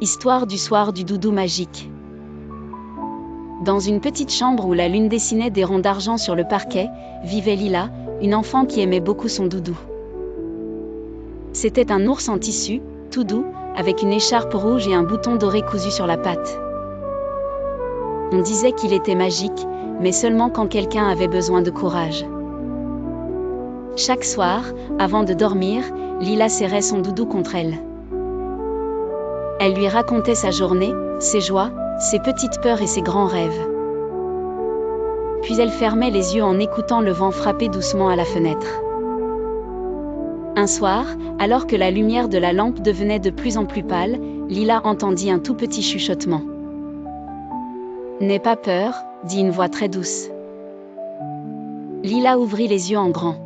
Histoire du soir du doudou magique. Dans une petite chambre où la lune dessinait des ronds d'argent sur le parquet, vivait Lila, une enfant qui aimait beaucoup son doudou. C'était un ours en tissu, tout doux, avec une écharpe rouge et un bouton doré cousu sur la patte. On disait qu'il était magique, mais seulement quand quelqu'un avait besoin de courage. Chaque soir, avant de dormir, Lila serrait son doudou contre elle. Elle lui racontait sa journée, ses joies, ses petites peurs et ses grands rêves. Puis elle fermait les yeux en écoutant le vent frapper doucement à la fenêtre. Un soir, alors que la lumière de la lampe devenait de plus en plus pâle, Lila entendit un tout petit chuchotement. « N'aie pas peur », dit une voix très douce. Lila ouvrit les yeux en grand.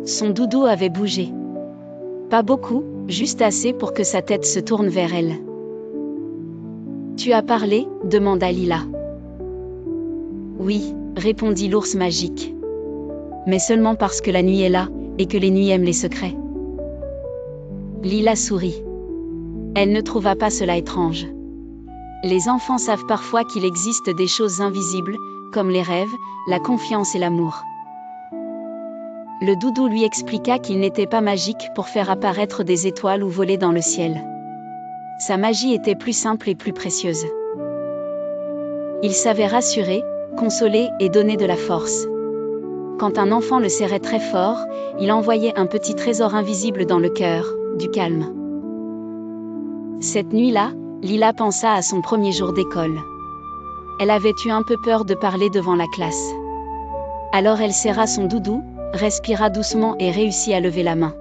Son doudou avait bougé. Pas beaucoup, juste assez pour que sa tête se tourne vers elle. « Tu as parlé ?» demanda Lila. « Oui », répondit l'ours magique. « Mais seulement parce que la nuit est là, et que les nuits aiment les secrets. » Lila sourit. Elle ne trouva pas cela étrange. Les enfants savent parfois qu'il existe des choses invisibles, comme les rêves, la confiance et l'amour. Le doudou lui expliqua qu'il n'était pas magique pour faire apparaître des étoiles ou voler dans le ciel. Sa magie était plus simple et plus précieuse. Il savait rassurer, consoler et donner de la force. Quand un enfant le serrait très fort, il envoyait un petit trésor invisible dans le cœur, du calme. Cette nuit-là, Lila pensa à son premier jour d'école. Elle avait eu un peu peur de parler devant la classe. Alors elle serra son doudou, respira doucement et réussit à lever la main.